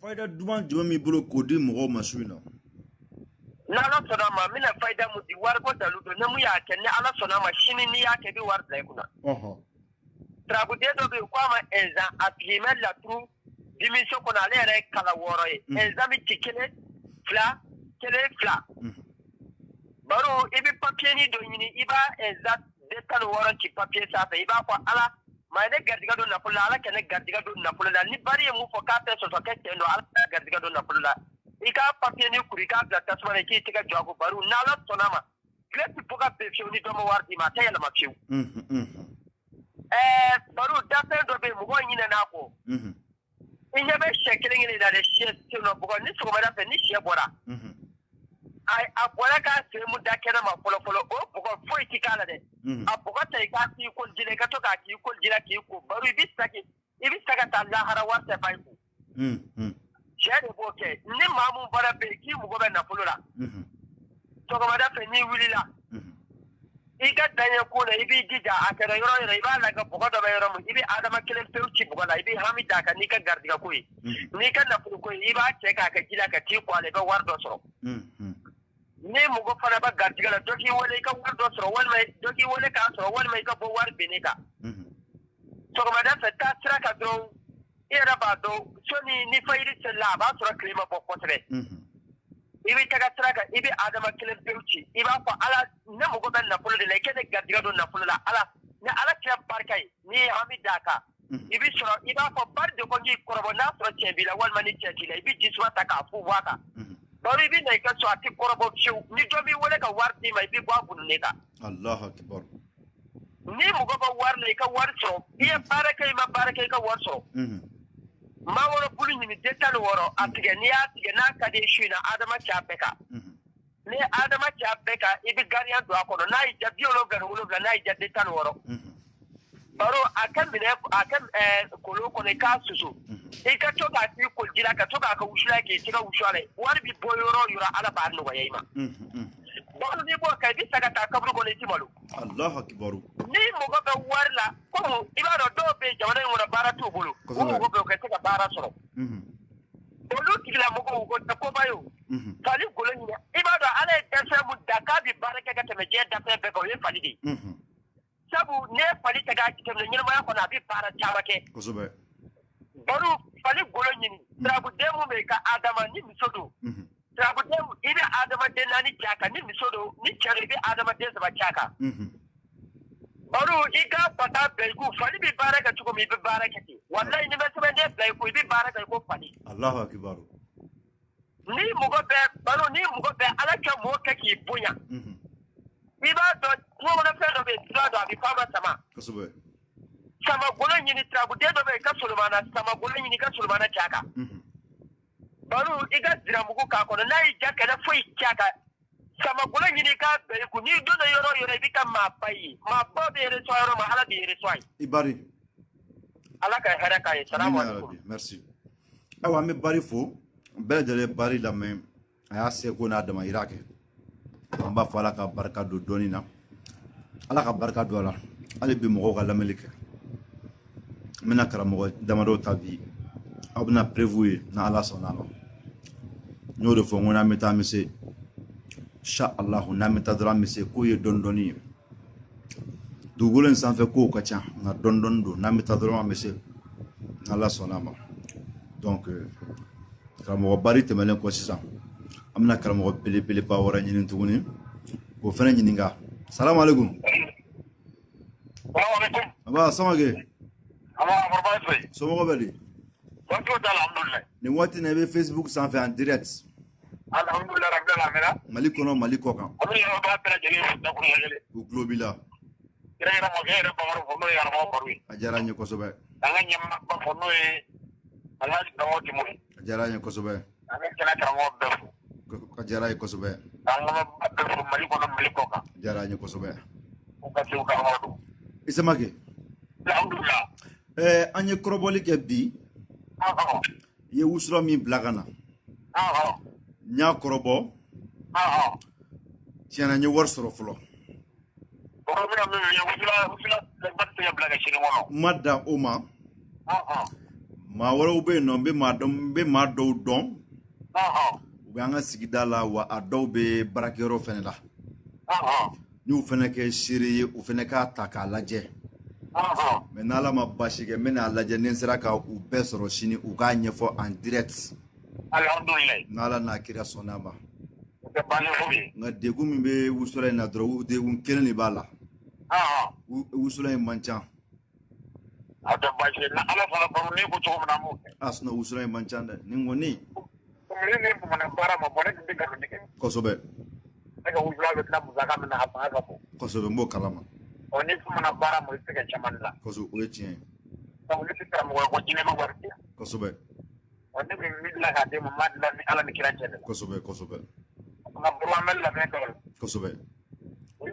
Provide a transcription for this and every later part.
Faïda duman jumɛn b'i bolo k'o di mɔgɔw ma su in na? N'Ala sɔnna ma, n bɛna Faïda mun di wariko dalu don, ni mun y'a kɛ ni Ala sɔnna ma sini n'i y'a kɛ i bɛ wari bila i kunna. Tarabuden dɔ bɛ yen k'a ma ɛnzan a tigi mɛ laturu dimission kɔnɔ ale yɛrɛ ye kala 6 ye. Ɛnzan bɛ ci 1, 2, 1, 2. Baro i bɛ papier ni dɔ ɲini i b'a ɛnzan den 16 ci papier sanfɛ i b'a fɔ Ala ma ne garijɛgɛ don nafolo la Ala ka ne garijɛgɛ don nafolo la ni bari ye mun fɔ k'a tɛ sɔsɔ kɛ tiɲɛ don Ala ka ne garijɛgɛ don nafolo la i k'a papier ni kuru i k'a bila tasuma na i k'i tɛgɛ jɔ a ko Baru n'Ala sɔnna ma tile tɛ fo ka bɛn fiyewu ni dɔ ma wari d'i ma a tɛ yɛlɛma fiyewu. Baru dafɛn dɔ bɛ yen mɔgɔw ɲinɛna a kɔ i ɲɛ bɛ sɛ kelen na dɛ sɛ sen nɔ bɔgɔ ni sɔgɔmada fɛ ni sɛ bɔra a bɔra k'a sen mun da kɛnɛ ma fɔlɔ o bɔgɔ foyi ti k'a la dɛ a bɔgɔ ta i k'a k'i ko ji la i ka to k'a k'i ko ji la k'i ko Baru i bɛ sa ka taa lahara wari tɛ ban i kun cɛ de b'o kɛ ni maa mun baara bɛ yen k'i mɔgɔ bɛ nafolo la sɔgɔmada fɛ n'i wulila i ka daɲɛ ko la i b'i jija a kɛra yɔrɔ yɔrɔ i b'a lajɛ bɔgɔ dɔ bɛ yɔrɔ min i bɛ adama kelen pewu ci bɔgɔ la i bɛ hami d'a kan n'i ka garijɛgɛ ko ye n'i ka nafolo ko ye i b'a cɛ k'a kɛ ji la ka t'i ko a la i bɛ wari dɔ sɔrɔ ni mɔgɔ fana bɛ garijɛgɛ la dɔ k'i wele i ka wari dɔ sɔrɔ walima dɔ k'i wele k'a sɔrɔ walima i ka bɔ wari binni kan sɔgɔmada fɛ taa sira kan dɔrɔn i yɛrɛ b'a dɔn sɔnni ni fajiri selila a b'a sɔrɔ tile ma bɔ kosɛbɛ i bɛ taga sira kan i bɛ adama kelen pewu ci i b'a fɔ Ala ne mago bɛ nafolo de la i kɛ ne garijɛgɛ don nafolo la Ala ni Ala kira barika ye n'i ye hami d'a kan i bɛ sɔrɔ i b'a fɔ bari de ko k'i kɔrɔbɔ n'a sɔrɔ cɛ b'i la walima ni cɛ t'i la i bɛ jisuma ta k'a fu bɔ a kan Baru i bɛ na i ka so a tɛ kɔrɔbɔ fiyewu ni dɔ b'i wele ka wari d'i ma i bɛ bɔ a bununen kan Allahu Akbar ni mɔgɔ bɛ wari la i ka wari sɔrɔ i ye baara kɛ i ma baara kɛ i ka wari sɔrɔ mangoro bulu ɲini den 16 a tigɛ n'i y'a tigɛ n'a ka di su in na adama cɛ a bɛɛ kan ni adama cɛ a bɛɛ kan i bɛ gariya don a kɔnɔ n'a y'i ja 77 n'a y'i ja den 16 Baru a ka minɛ a ka kolon kɔnɔ i k'a susu i ka to k'a k'i ko ji la ka to k'a ka wusula k'i tɛgɛ wusu a la wari bɛ bɔ yɔrɔ o yɔrɔ Ala b'a nɔgɔya i ma Baru n'i b'o kɛ i bɛ sa ka taa kaburu kɔnɔ i ti malo Allahu Akbar ni mɔgɔ bɛ wari la komi i b'a dɔn dɔw bɛ yen jamana in kɔnɔ baara t'u bolo o mɔgɔ bɛ u ka se ka baara sɔrɔ olu tigilamɔgɔw o tɛ koba ye o fali golo ɲinɛ i b'a dɔn Ala ye dɛsɛ mun da k'a bɛ baara kɛ ka tɛmɛ diɲɛ dafɛn bɛɛ kan o ye fali de ye sabu ne ye fali ta k'a jateminɛ ɲɛnamaya kɔnɔ a bɛ baara caman kɛ Baru fali golo ɲini tarabuden mun bɛ yen ka Adama ni muso don tarabuden i bɛ adamaden 4 cɛ a kan ni muso don ni cɛ don i bɛ adamaden 3 cɛ a kan Baru i ka bata bɛɛ i ko fali bɛ baara kɛ cogo min i bɛ baara kɛ ten walahi ni bɛ sɛbɛnden bila i ko i bɛ baara kɛ i ko fali Allahu Akbar ni mɔgɔ bɛ Baru ni mɔgɔ bɛ Ala ka mɔgɔ kɛ k'i bonya i b'a dɔn kungokolonfɛn dɔ bɛ yen sira dɔ a bɛ f'a ma sama sama golo ɲini tarabuden dɔ bɛ yen i ka solomana sama golo ɲini i ka solomana cɛ a kan Baru i ka ziramugu k'a kɔnɔ n'a y'i ja kɛnɛ foyi cɛ a kan sama golo ɲini i k'a bɛn i kun n'i donna yɔrɔ o yɔrɔ i bɛ ka maaba ye maaba bɛ reçoit yɔrɔ ma Ala b'i reçoit i Bari Ala ka hɛrɛ k'a ye salamu aleykum merci ayiwa an bɛ Bari fo bɛɛ lajɛlen Bari lamɛn a y'a seko n'a damayira kɛ an b'a fɔ Ala ka barika don dɔɔnin na Ala ka barika don a la hali bi mɔgɔw ka lamɛnli kɛ n bɛna karamɔgɔ damadɔ ta bi aw bɛna prévu ye na Ala sɔnna a ma n y'o de fɔ n ko n'an bɛ taa an bɛ se inshallah n'an bɛ taa dɔrɔn an bɛ se k'o ye dɔɔnin dɔɔnin ye dugukolo in sanfɛ kow ka ca nka dɔɔnin dɔɔnin don n'an bɛ taa dɔrɔn an bɛ se n'Ala sɔnna a ma donc karamɔgɔ Bari tɛmɛnen kɔ sisan an bɛna karamɔgɔ belebeleba wɛrɛ ɲini tuguni k'o fana ɲininka salamu aleykum aba Samake somɔgɔ bɛ di nin waati in na i bɛ Facebook sanfɛ en direct Mali kɔnɔ Mali kɔ kan u tulo b'i la a diyara n ye kosɛbɛ a diyara n ye kosɛbɛ a diyara n ye kosɛbɛ a diyara n ye kosɛbɛ i Samake an ye kɔrɔbɔli kɛ bi i ye wusura min bila ka na n y'a kɔrɔbɔ tiɲɛna n ye wari sɔrɔ fɔlɔ Madda Oma. Ma wala ube no be ma do don. Ube anga sigida la wa ado be barakero fene la. Ni u fene ke shiri u fene ka ta ka laje. Mais n'ala ma bashi ke mena laje nensera ka u besoro shini u ka nyefo en direct. Alhamdulillah. N'ala na kira sonama. Nga degu min be wusula na dro degu kelen ni bala. Wusula manchan. Ada bashi na ala fala baru ne ko to na mo. Asna wusula manchan da ni ngoni. Ne ko mana para ma bore de ka de. Kosobe. Daga wusula be na muzaka na hapa ko. Kosobe mo kalama. Oni ko mana para mo tege chaman la. Koso oetien. Ta wuli tira mo ko jine ma warti. Kosobe. Oni mi la ha de mo madla ni ala ni kiranche. Kosobe kosobe. Ma buru amel la ne ko. Kosobe.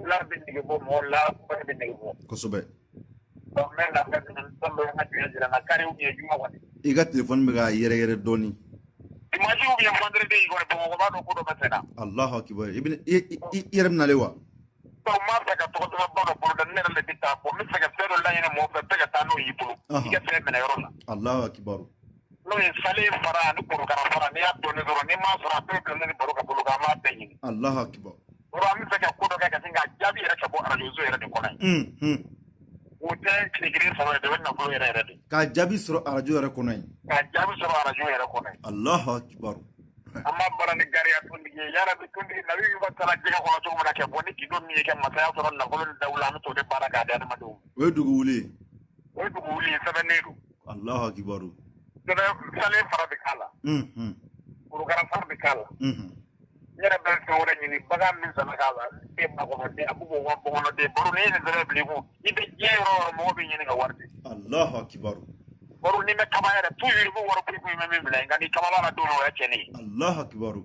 La bin dige bo mo la ko bin dige bo. Kosobe. Donc men la ben sambo na jira na kare u ye juma wani. Iga telefon me ga yere doni. Imagine u bien vendredi ko bo ba do ko do betena. Allahu akbar. Ibn yerem na lewa. So ma ta ka to ba ko do ne le bita ko mi ta ka la yene mo fe ta ta no yibu. Iga fe me na yorona. Allahu akbar. No e sale fara no ko ka fara ne ya do ne do ne ma fara to ko ne ko ka ma te yin. Allahu akbar. Ro ami fe ka ko do ka singa jabi ra ka bo ara yozo era de ko nai. Wote kigiri fara de na ko era de. Ka jabi soro arajo era ko nai. Ka jabi soro arajo era ko nai. Allahu akbar. Amma bara ni gari atundi ya rabbi tundi nabi ba tara jiga ko to mo na ke boni ki don ni ke masaya soro na ko dawla no to de baraka da ma do. We dugu wuli. We dugu wuli sabe ne do. Allahu akbar. Dada sale fara de kala. Kuru gara fara de kala. Yara bel to wora ni baga min sana kala. E ma ko de abu bo wa bo no de boru ne de bli ko. Ibe jero mo bi ni ga warde. Allahu akbar. Boru ni me kabayara toujours bo woro ko me me la ngani kamala do no ya cheni. Allahu akbar.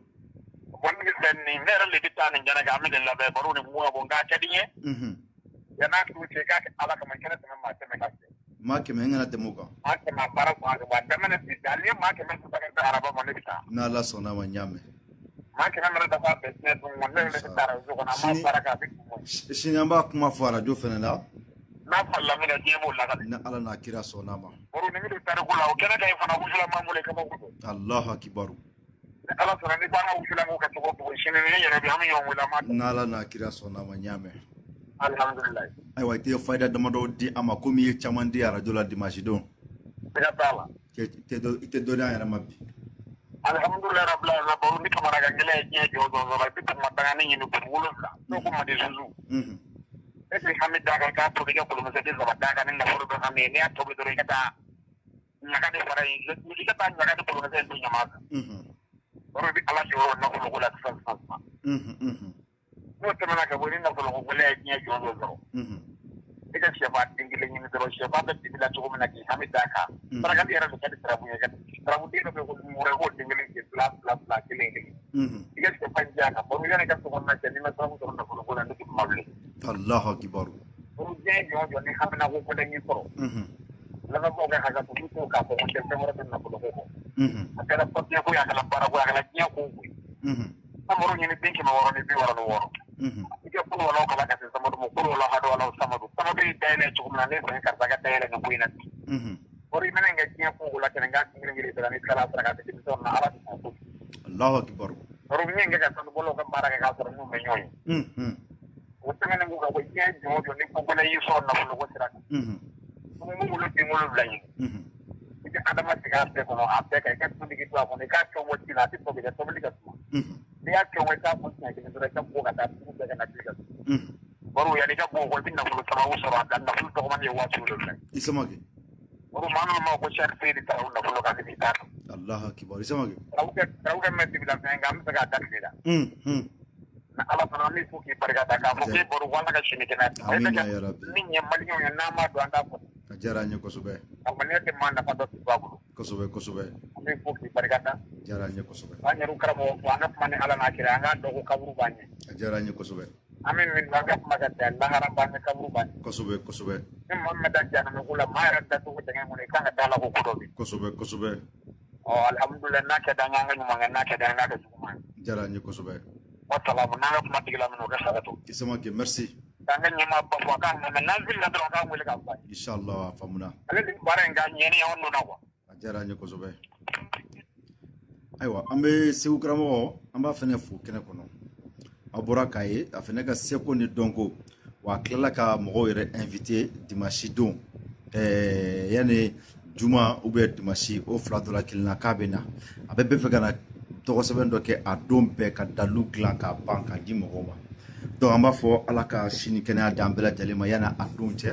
Wonni sen ni nera le ditani jana ga mi de la be boru ni mo bo nga chadiye. Yana ku ce ka ala ka man kana ma ta me ka. Ma ke men ngana temuka. Ma ke ma para ko ba da mena ti dali ma ke men ta ka araba mo ne bita. Na la sona ma nyame. Ma ke men da fa business mo ne le ta zo ko na ma para ka bi. Shinyamba kuma fara jo fene la. Na falla mi da jebo la ka. Na ala na kira sona ma. Boru ni mi do tare ko la o kana ka ifana usula ma mo le ka ko. Allahu akbar. Ala sona ni bana usula mo ka to ko shi ne yere bi am yo wala ma. Na ala na kira sona ma nyame. Alhamdulillah. Aywa te Faïda damado di ama komi ye chaman di arajo la dimanche don. Ina tala. Ite do na yana mabbi. Alhamdulillah rabbil alamin boru ni kamara ga gele je jo do do bi tam ma ni ni ko wulu ka. To ko ma de zuzu. Ese hamida ka to diga ko mo se de zabada ka ni na furu do hamne ne to bi do ka ta. Nyaka de fara yi ni ka ta nyaka de ko mo se de nyama. Boru bi ala jo na ko la sa sa. No te mana ka boni na ko ko le je jo do do. Ika shefa dingile ni do shefa da dibila to ko na ki hamida ka. Para ka era do ka de trabu ya ka. Trabu de ko mo re ko dingile ki plus killing. Ika shefa ja ka boru ya ka to ko na ni na trabu to na ko na ki mabli. Allahu akbar. Boru je jo jo ni hamna ko ko ni ko. La ko ka ka to ka ko ko te mo re na ko ko. Akala ko te ko ya ka la para ko ya ka ni ko ko. Amoro ni binki ma woro ni bi woro no woro. Ike ko wala ko la ka se samadu mo ko wala hado wala samadu. Samadu dayne to kuma ne ko ka daga dayne no buina. Ori mena nga tiya ko wala ka nga ngiri dara ni kala sara ka te to na ala ko. Allahu akbar. Ori ni nga ka to bolo ka baraka ka to no me nyoy. Wote mena ngo ka ko tiya jo ni ko bala yi so na ko sira. Mo mo lo ti mo lo blay. Ike adama ti ka te ko no ate ka ka to digi to ko ne ka ko mo ti na ti ko be to bali ka. Dia ke weta ko ta ke dura ka ko ka ta ku daga na tiga. Baru ya ni ka ko ko tin na ko sama usara dan na ko man ye wa tu le. Isamage. Baru manu ma ko shar fe di ta na ko ka ni ta. Allahu akbar. Isamage. Rauke me ti bilang ngam ta ka ta ni da. Na ala sana ni ko ki parga ta ka ko ke baru wala ka shini kana. Amin ya rabbi. Ni nye mali nyo na ma do anda ko. Jaranya kosobe. Amane te manda pa do ti babu. Kosobe kosobe. Ni ko ki parga ta. Jaranya kosobe. Anya ru karamo ko anap mane ala na kira nga do ko kaburu banye. Jaranya kosobe. Amin min baga maga ta Allah haram banye kaburu banye. Kosobe kosobe. Ni Muhammad jana no kula mayra ta to ko tenga mo ne kanga dala ko ko bi. Kosobe kosobe. Oh alhamdulillah na ka danga nga nyuma na ka danga ka suma. Jaranya kosobe. Wassalamu na kuma tigila min ko sabato. Isamage merci. tanga nyama papa kan na nazil na dron ka wele ka fa inshallah famuna ale di barenga nyeni onno na ko ajara nyako zobe aywa ambe segu kramo amba fene fu kene kono abora kaye afene ka seko ni donko wa kala ka mo yere invité dimanche don yani juma ou bien dimanche o fla dola kilna kabena abe be fe kana to seben do ke adom be ka dalu glan ka banka di mo ma donc amba fo ala ka shini kene adambela jalema yana adunche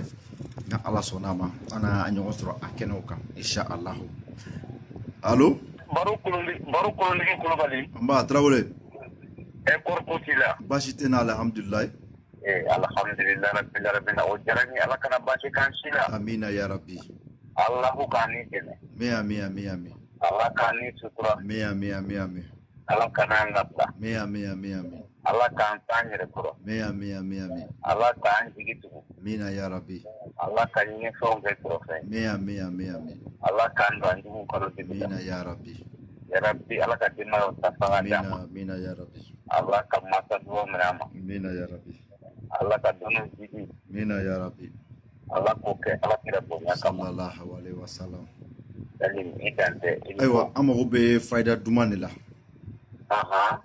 na ala sonama ana anyo soro akeno ka insha Allah allo BAROU kolotigi kulubali amba trawole e korkutila bashitena alhamdulillah alhamdulillah rabbil alamin o jarani ala kana bashi kan sila amina ya rabbi Allahu kani kene mia Allah kani sutura mia Allah kana ngapla mia Allah kan tanyere kuro mia Allah kan jigitu mina ya rabbi Allah kan yin songe kuro fe mia Allah kan bandu kuro mina ya rabbi Allah kan dimma tafanga dama mina ya rabbi Allah kan masa duwa mrama mina ya rabbi Allah kan dunu jigi mina ya rabbi Allah ko ke Allah kira bonya kama sallallahu alaihi wasallam dalim idante aywa amago be faida dumanila aha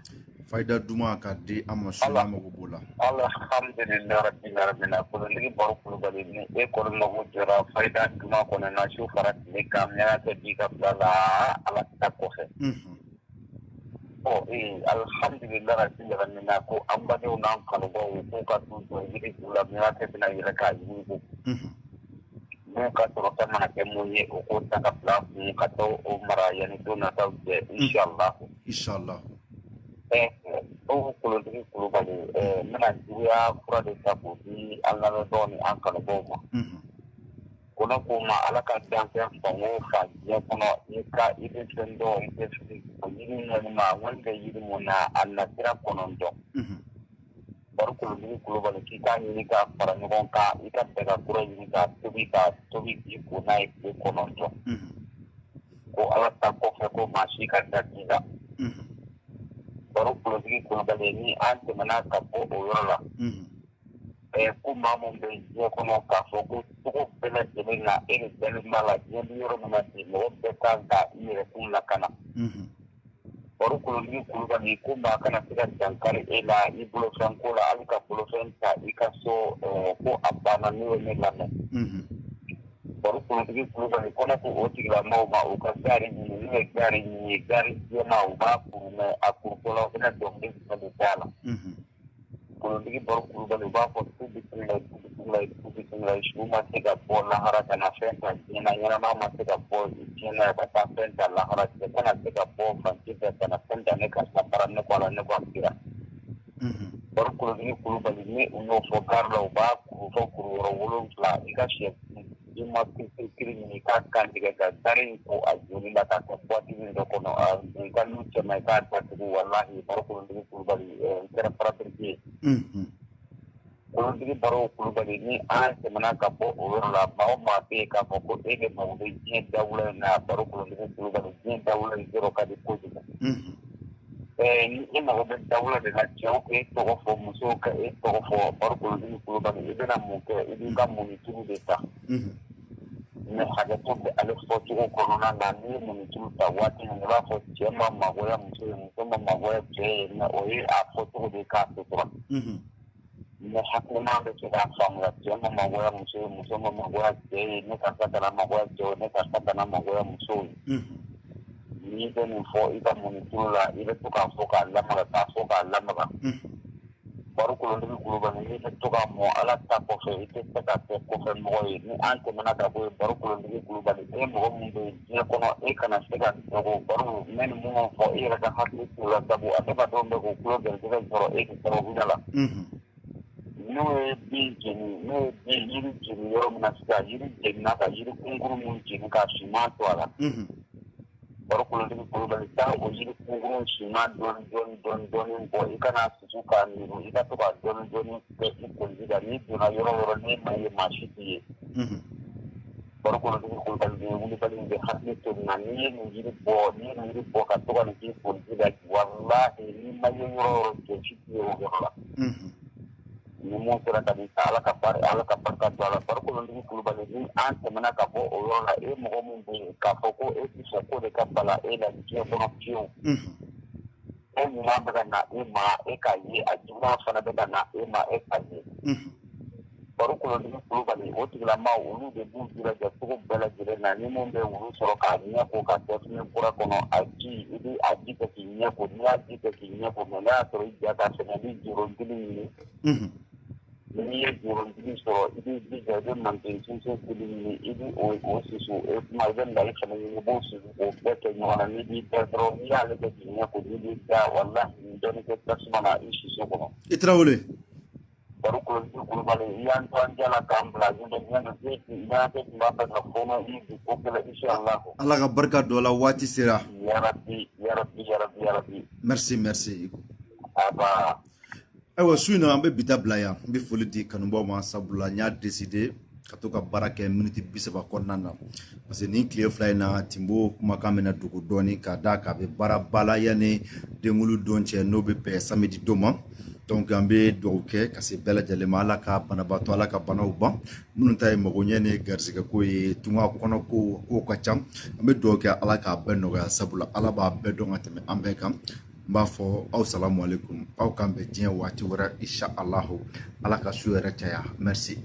faida duma ka di amasula amago bola alhamdulillah rabbil alamin ko ligi BAROU kulubali ni e ko no jora faida duma ko na shu farat ni kamya te diga bala ala ta ko fe alhamdulillah rabbil alamin ko ambade una kan go ko ka tu to gidi kula mi ate bina ira ka yugo mo ka to ta mana ke mo ye ko ta ka pla mu ka to o mara yani do na ta de inshallah o kolotigi kulubali mina juya fura de ta ko di Allah do ni an kan go ma kono ko ma ala ka danke fango fa je kono ika ide tendo ide fi ko yini ni ma wanda yidi mo na Allah tira kono ndo BAROU kolotigi kulubali ki ka ni ka fara ngon ka ika daga kuro yini ka tobi ko na ide kono ndo ko ala ta ko fe ko ma shi ka da kida BAROU kolotigi kulubali ni an te mana ka ko o yorola ko mamu be je kono ka fo ko bele de na ene bele mala je yoro na ti mo be ka da ire kula kana BAROU kolotigi kulubali ko ba kana tiga dankari ela ibulo frankola alika bulo fenta ikaso ko abana ni ne lame BAROU kolotigi kulubali kono ko otigla ma o ka gari ni gari je ma o ba ku me akurkola ina dombe de dala kolotigi BAROU kulubali ba ko bismillah shuma tiga bo la haraka na fenta yana ma tiga bo yana ka ta fenta la haraka kana tiga bo fantiga kana fenta ne ka sabara ne ko la ne ko akira BAROU kolotigi kulubali ni uno fo garlo ba ku fo ku ro wolon la igashi ima kiri ni ka kan tiga ka tarin ko ajuni la ka ko ti ni ko no kan lu chama ka ta wallahi BAROU kolotigi kulubali kera praperti kolotigi BAROU kulubali ni an semana ka bo o la ba ma pe ka ko ege ma de ni dawla na BAROU kolotigi kulubali ni dawla zero ka di ko ni ma be dawla de la jon e to fo muso ka e to fo BAROU kolotigi kulubali e na mu ke e ka mu ni tu de ta ne haga to be ale fo tu ko na na ni mu ni tu ta wati ni ba fo chema ma go ya muso ma go ya je na o e a fo tu de ka to ne hakuna mambo ya famla chema ma go ya muso ma go ya je ne ka ta na ma go ya je ne ka ta na ma go ya muso ni de ni fo ita mu ni tu la ile to ka fo ka la ma ta fo ka la ma BAROU kolotigi kulubali ni to ka mo ala ta ko fe ite ta ko fe mo ni an te mana ka bo BAROU kolotigi kulubali e mo mo be je kono e kana se ka ko BAROU men mo fo e ra ka hakli ku la tabu ata do be ko kulo be de zoro e ko bidala no e bi yiri jeni yoro na ska yiri jeni na ka yiri kunguru mun jeni ka shima to ala BAROU kolotigi kulubali ta o yiri kunguru shima don bo ikana suka ni ita to ba don ke ko da ni na yoro ni mai mashiti BAROU kolotigi kulubali ni bali de hakli to na ni yiri bo ka to ni ko da wallahi ni mai yoro ke shiti yoro la ni mo sera ka ni ala ka barka do ala par ko ndi kulu bale ni an temana ka bo o yola e mo mo be ka foko e ti so ko de ka bala e la ti ko no piu e ni ma ba na e ma e ka yi a ji ma fa na be na e ma e ka yi baro ko ndi kulu bale o ti la ma o lu de bu dira ja ko bala jire na ni mo be wuru soro ka ni ko ka te ni kura ko no aji idi aji ka ti ni ko ni aji ka ti ni ko me la to ja ka se ni jiro ndini ni jiro ndini soro idi di ja de man te sin se ndini idi o si su e ma ben la fa ni bo si o be ke no na ni di pedro ni ale ke ti ni ko di da wallahi ni do ni ke tasmana ishi so ko Itrawole baru kalau balik yang tuan jalan kampla jadi yang nanti bapak telefon ini oke insyaallah Allah ka barka do la wati sira ya rabbi merci apa awa suina ambe bitabla ya mbi folidi kanumba ma sabula nya décider ka to ka baraka minute bisaba konnana parce que ni clé fly na timbo kuma kamena dugu doni ka da ka be bara bala yani dengulu donche no be pe samedi doma donc ambe do ke ka se bela jale mala ka banabato ala ka banaw ban munun tay mago nyene garsiga ko e tunga kono ko ka cham ambe do ke ala ka benno ga sabula ala ba be do ngateme ambe kam ba fo assalamu alaikum aw kambe dien wati wara insha Allah ala ka su recaya merci